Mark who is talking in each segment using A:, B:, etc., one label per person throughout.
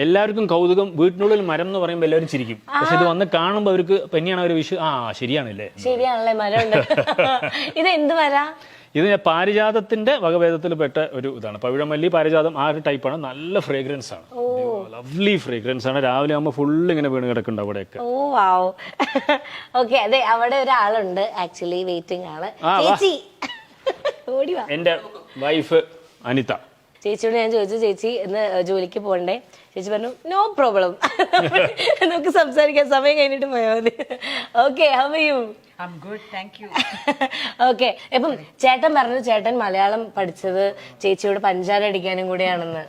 A: എല്ലാവർക്കും കൗതുകം. വീട്ടിനുള്ളിൽ മരം എന്ന് പറയുമ്പോൾ എല്ലാവരും ചിരിക്കും. പക്ഷെ ഇത് വന്ന് കാണുമ്പോൾ അവർക്ക് പിന്നെയാണ് അവർ ശരിയാണല്ലേ
B: മരം ഉണ്ട്. ഇത് എന്ത് മരാ?
A: ഇത് പാരിജാതത്തിന്റെ വകഭേദത്തിൽപ്പെട്ട ഒരു ഇതാണ്. പവിഴമല്ലി, പാരിജാതം, ആ ഒരു ടൈപ്പാണ്. നല്ല ഫ്രേഗ്രൻസ് ആണ്, ലവ്ലി ഫ്രേഗ്രൻസ് ആണ്. രാവിലെ ആകുമ്പോൾ ഫുള്ള് ഇങ്ങനെ വീണ് കിടക്കുന്നുണ്ട് അവിടെയൊക്കെ.
B: ഓ വാവ്. ഓക്കെ, അതെ, അവിടെ ഒരാളുണ്ട് ആക്ച്വലി വെയിറ്റിംഗ് ആണ്. ചേച്ചി ഓടി വാ.
A: എന്റെ വൈഫ് അനിത.
B: ചേച്ചിയോട് ഞാൻ ചോദിച്ചു, ചേച്ചി ഇന്ന് ജോലിക്ക് പോകണ്ടേ? ചേച്ചി പറഞ്ഞു നോ പ്രോബ്ലം, നമുക്ക് സംസാരിക്കാൻ സമയം കഴിഞ്ഞിട്ട് പോയാൽ മതി. Okay, how are you?
C: I'm good, thank you.
B: Okay, ഇപ്പം ചേട്ടൻ പറഞ്ഞു ചേട്ടൻ മലയാളം പഠിച്ചത് ചേച്ചിയോട് പഞ്ചാര അടിക്കാനും കൂടെയാണെന്ന്.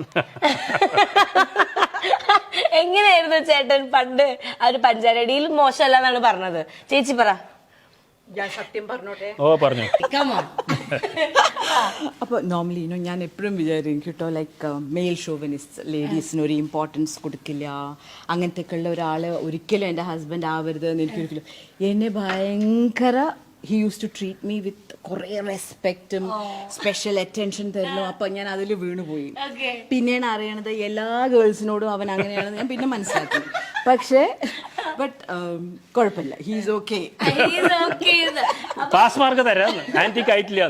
B: എങ്ങനെയായിരുന്നു ചേട്ടൻ പണ്ട് ആ ഒരു പഞ്ചാരടിയിൽ മോശമല്ല എന്നാണ് പറഞ്ഞത്? ചേച്ചി പറ.
C: ഞാൻ സത്യം പറഞ്ഞോട്ടെ?
A: ഓ പറഞ്ഞു.
C: അപ്പോൾ നോർമലി ഞാൻ എപ്പോഴും വിചാരിക്കും കേട്ടോ, ലൈക്ക് മെയിൽ ഷോവനിസ്റ്റ് ലേഡീസിന് ഒരു ഇമ്പോർട്ടൻസ് കൊടുക്കില്ല, അങ്ങനത്തെ ഒക്കെ ഉള്ള ഒരാൾ ഒരിക്കലും എൻ്റെ ഹസ്ബൻഡ് ആവരുത് എന്ന് എനിക്കൊരിക്കലും. എന്നെ ഭയങ്കര he use to treat me with കുറേ റെസ്പെക്റ്റും സ്പെഷ്യൽ അറ്റൻഷൻ തരുന്നു. അപ്പം ഞാൻ അതിൽ വീണുപോയി. പിന്നെയാണ് അറിയണത് എല്ലാ ഗേൾസിനോടും അവൻ അങ്ങനെയാണെന്ന് ഞാൻ പിന്നെ മനസ്സിലാക്കി. പക്ഷേ കുഴപ്പമില്ല, ഹീസ് ഓക്കെ.
A: പാസ് മാർക്ക് തരാം, ആന്റിക്ക് ആയിട്ടില്ല.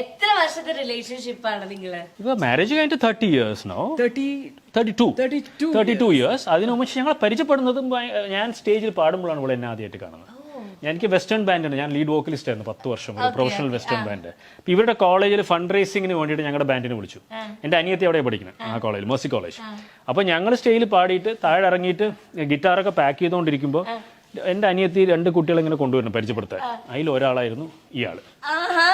B: എത്ര വർഷത്തെ റിലേഷൻഷിപ്പ് ആണ് നിങ്ങള്?
A: ഇപ്പൊ മാരേജ് കഴിഞ്ഞിട്ട് 30 years നോ? 32 years. അതിനു മുമ്പ് ഞങ്ങൾ പരിചയപ്പെടുന്നതും ഞാൻ സ്റ്റേജിൽ പാടുമ്പോഴാണ് ഇവിടെ എന്നെ ആദ്യമായിട്ട് കാണുന്നത്. എനിക്ക് വെസ്റ്റേൺ ബാൻഡാണ്, ഞാൻ ലീഡ് വോക്കലിസ്റ്റ് ആയിരുന്നു 10 വർഷം, പ്രൊഫഷണൽ വെസ്റ്റേൺ ബാൻഡ്. അപ്പോൾ ഇവരുടെ കോളേജിൽ ഫണ്ട് റേസിങ്ങിന് വേണ്ടിയിട്ട് ഞങ്ങളുടെ ബാൻഡിനെ വിളിച്ചു. എൻ്റെ അനിയത്തി അവിടെ പഠിക്കുന്നത് ആ കോളേജിൽ, മേഴ്സി കോളേജ്. അപ്പോൾ ഞങ്ങൾ സ്റ്റേജിൽ പാടിയിട്ട് താഴെ ഇറങ്ങിയിട്ട് ഗിറ്റാറൊക്കെ പാക്ക് ചെയ്തുകൊണ്ടിരിക്കുമ്പോൾ എൻ്റെ അനിയത്തി 2 കുട്ടികളെ ഇങ്ങനെ കൊണ്ടുവരണം പരിചയപ്പെടുത്താൻ. അതിൽ ഒരാളായിരുന്നു ഇയാൾ.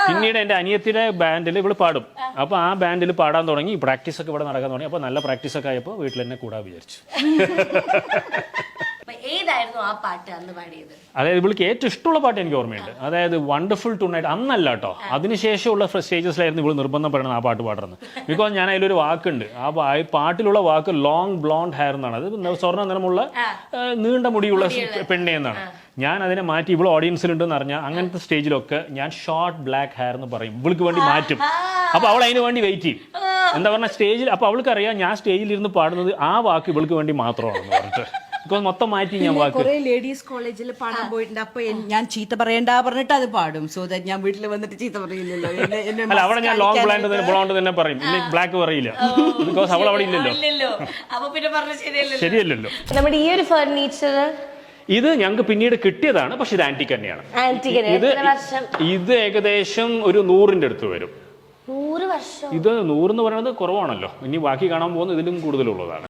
A: പിന്നീട് എൻ്റെ അനിയത്തിയുടെ ബാൻഡിൽ ഇവള് പാടും. അപ്പോൾ ആ ബാൻഡിൽ പാടാൻ തുടങ്ങി, പ്രാക്ടീസ് ഒക്കെ ഇവിടെ നടക്കാൻ തുടങ്ങി. അപ്പോൾ നല്ല പ്രാക്ടീസ് ഒക്കെ ആയപ്പോൾ വീട്ടിൽ തന്നെ കൂടാൻ വിചാരിച്ചു.
B: ഏതായിരുന്നു ആ പാട്ട് അന്ന് പാടിയത്?
A: അതായത് ഇവൾക്ക് ഏറ്റവും ഇഷ്ടമുള്ള പാട്ട് എനിക്ക് ഓർമ്മയുണ്ട്. അതായത് വണ്ടർഫുൾ ടു നൈറ്റ്. അന്നല്ല കേട്ടോ, അതിനുശേഷമുള്ള സ്റ്റേജസിലായിരുന്നു ഇവൾ നിർബന്ധം പറയുന്നത് ആ പാട്ട് പാടുന്നത്. ബിക്കോസ് ഞാൻ അതിലൊരു വാക്കുണ്ട്, ആ പാട്ടിലുള്ള വാക്ക് ലോങ് ബ്ലോണ്ട് ഹെയർ എന്നാണ്. അത് സ്വർണ്ണ നിറമുള്ള നീണ്ട മുടിയുള്ള പെണ്ണെ എന്നാണ്. ഞാൻ അതിനെ മാറ്റി, ഇവൾ ഓഡിയൻസിലുണ്ടെന്ന് അറിഞ്ഞാൽ അങ്ങനത്തെ സ്റ്റേജിലൊക്കെ ഞാൻ ഷോർട്ട് ബ്ലാക്ക് ഹെയർ എന്ന് പറയും. ഇവൾക്ക് വേണ്ടി മാറ്റും. അപ്പോൾ അവൾ അതിന് വേണ്ടി വെയിറ്റ് ചെയ്യും. എന്താ പറഞ്ഞാൽ സ്റ്റേജിൽ, അപ്പോൾ അവൾക്കറിയാം ഞാൻ സ്റ്റേജിൽ ഇരുന്ന് പാടുന്നത് ആ വാക്ക് ഇവൾക്ക് വേണ്ടി മാത്രമാണെന്ന് പറഞ്ഞിട്ട് മൊത്തം മാറ്റി ഞാൻ വാക്ക്.
C: കുറെ ലേഡീസ് കോളേജിൽ പാടാൻ പോയിട്ടുണ്ട്. അപ്പൊ ഞാൻ ചീത്ത പറയണ്ട പറഞ്ഞിട്ട് അത് പാടും. സോ ദാറ്റ് ഞാൻ വീട്ടിൽ വന്നിട്ട് ചീത്ത പറയില്ലല്ലോ.
A: അല്ല, അവിടെ ഞാൻ ലോങ് ബ്ലോണ്ട് തന്നെ പറയും, ബ്ലാക്ക് പറയില്ല. ബിക്കോസ് അവൾ അവിടെ ഇല്ലല്ലോ. ശരിയല്ലല്ലോ.
B: നമ്മുടെ ഈ ഒരു ഫർണിച്ചർ
A: ഇത് ഞങ്ങൾക്ക് പിന്നീട് കിട്ടിയതാണ്. പക്ഷെ ഇത് ആന്റിക് തന്നെയാണ്. ഇത് ഏകദേശം ഒരു 100-ന്റെ അടുത്ത് വരും.
B: 100 വർഷം.
A: ഇത് 100 എന്ന് പറയുന്നത് കുറവാണല്ലോ. ഇനി ബാക്കി കാണാൻ പോകുന്നത് ഇതിലും കൂടുതലുള്ളതാണ്.